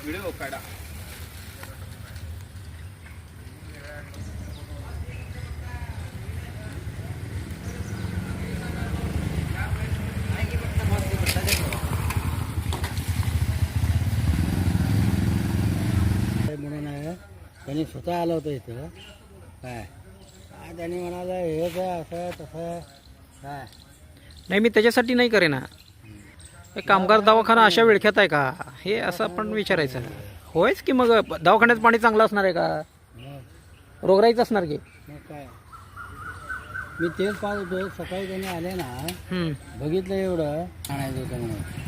Video काढा. म्हणून आहे त्यांनी स्वतः आलं होतं इथं काय त्यांनी म्हणाला हेच आहे असं तसं काय. नाही मी त्याच्यासाठी नाही करे ना. हे कामगार दवाखाना अशा विळख्यात आहे का हे असं आपण विचारायचं. होयच की मग दवाखान्यात पाणी चांगलं असणार आहे का? मग रोगराईच असणार की. मग काय मी तेच पाहत होतो सकाळी त्यांनी आले ना हम्म. बघितलं एवढं आणायचं होतं म्हणून